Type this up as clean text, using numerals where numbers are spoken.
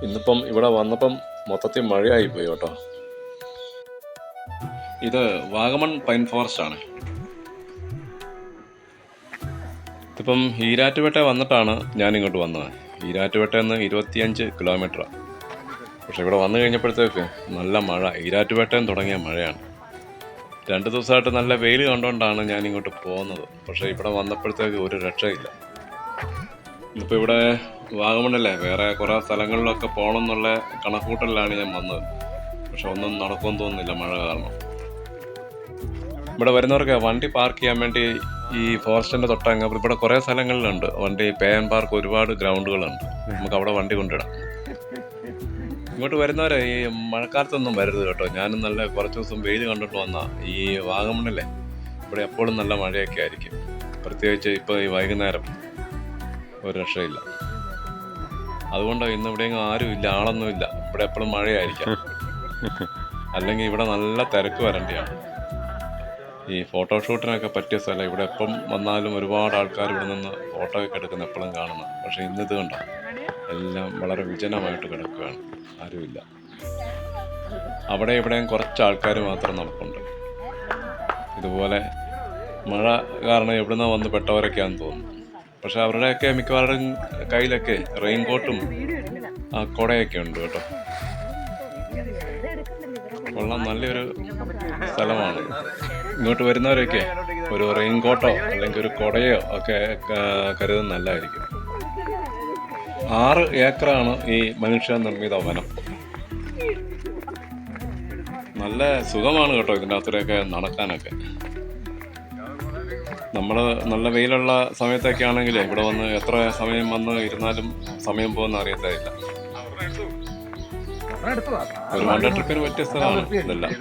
ഇന്നിപ്പം ഇവിടെ വന്നപ്പം മൊത്തത്തിൽ മഴയായിപ്പോയി കേട്ടോ. ഇത് വാഗമൺ പൈൻ ഫോറസ്റ്റ് ആണ്. ഇതിപ്പം ഈരാറ്റുപേട്ട വന്നിട്ടാണ് ഞാനിങ്ങോട്ട് വന്നത്. ഈരാറ്റുപേട്ടയിൽ നിന്ന് 25 കിലോമീറ്ററാണ്. പക്ഷെ ഇവിടെ വന്നു കഴിഞ്ഞപ്പോഴത്തേക്ക് നല്ല മഴ, ഈരാറ്റുപേട്ടയിൽ തുടങ്ങിയ മഴയാണ്. 2 ദിവസമായിട്ട് നല്ല വെയിൽ കണ്ടുകൊണ്ടാണ് ഞാനിങ്ങോട്ട് പോകുന്നത്. പക്ഷേ ഇവിടെ വന്നപ്പോഴത്തേക്ക് ഒരു രക്ഷയില്ല. ഇന്നിപ്പോൾ ഇവിടെ വാഗമണ്ണല്ലേ, വേറെ കുറേ സ്ഥലങ്ങളിലൊക്കെ പോകണം എന്നുള്ള കണക്കൂട്ടലിലാണ് ഞാൻ വന്നത്. പക്ഷെ ഒന്നും നടക്കുമെന്ന് തോന്നുന്നില്ല മഴ കാരണം. ഇവിടെ വരുന്നവർക്ക് വണ്ടി പാർക്ക് ചെയ്യാൻ വേണ്ടി ഈ ഫോറസ്റ്റിൻ്റെ തൊട്ടങ്ങ് ഇവിടെ കുറേ സ്ഥലങ്ങളിലുണ്ട് വണ്ടി പേ ആൻഡ് പാർക്ക്, ഒരുപാട് ഗ്രൗണ്ടുകളുണ്ട്. നമുക്ക് അവിടെ വണ്ടി കൊണ്ടിടാം. ഇങ്ങോട്ട് വരുന്നവരെ ഈ മഴക്കാലത്തൊന്നും വരരുത് കേട്ടോ. ഞാനും നല്ല കുറച്ച് ദിവസം വെയിൽ കണ്ടിട്ട് വന്ന ഈ വാഗമണ്ണിലെ ഇവിടെ എപ്പോഴും നല്ല മഴയൊക്കെ ആയിരിക്കും. പ്രത്യേകിച്ച് ഇപ്പോൾ ഈ വൈകുന്നേരം ഒരു രക്ഷയില്ല. അതുകൊണ്ട് ഇന്ന് ഇവിടെയെങ്കിലും ആരുമില്ല, ആളൊന്നുമില്ല. ഇവിടെ എപ്പോഴും മഴയായിരിക്കാം. അല്ലെങ്കിൽ ഇവിടെ നല്ല തിരക്ക് വരേണ്ടിയാണ്. ഈ ഫോട്ടോഷൂട്ടിനൊക്കെ പറ്റിയ സ്ഥലം. ഇവിടെ എപ്പം വന്നാലും ഒരുപാട് ആൾക്കാർ ഇവിടെ നിന്ന് ഫോട്ടോ ഒക്കെ എടുക്കുന്ന എപ്പോഴും കാണുന്നത്. പക്ഷേ ഇന്നിത് കണ്ടോ, എല്ലാം വളരെ വിജനമായിട്ട് കിടക്കുകയാണ്, ആരുമില്ല. അവിടെ ഇവിടെയും കുറച്ച് ആൾക്കാർ മാത്രം നമുക്കുണ്ട്. ഇതുപോലെ മഴ കാരണം എവിടുന്ന് വന്ന് പെട്ടവരൊക്കെയാണെന്ന് തോന്നുന്നു. പക്ഷെ അവരുടെയൊക്കെ മിക്കവാറും കയ്യിലൊക്കെ റെയിൻകോട്ടും കുടയൊക്കെ ഉണ്ട് കേട്ടോ. കൊള്ളാം, നല്ലൊരു സ്ഥലമാണ്. ഇങ്ങോട്ട് വരുന്നവരൊക്കെ ഒരു റെയിൻകോട്ടോ അല്ലെങ്കിൽ ഒരു കുടയോ ഒക്കെ കരുതുന്നത് നല്ലതായിരിക്കും. 6 ഏക്കറാണ് ഈ മനുഷ്യ നിർമ്മിത വനം. നല്ല സുഖമാണ് കേട്ടോ ഇതിൻ്റെ അകത്തൂടെയൊക്കെ നടക്കാനൊക്കെ. നമ്മൾ നല്ല വെയിലുള്ള സമയത്തൊക്കെ ആണെങ്കിൽ ഇവിടെ വന്ന് എത്ര സമയം വന്ന് ഇരുന്നാലും സമയം പോകുന്ന അറിയത്തില്ല. ഒരു വൺ ഡേ ട്രിപ്പിന് പറ്റിയ സ്ഥലമാണ് ഇതെല്ലാം.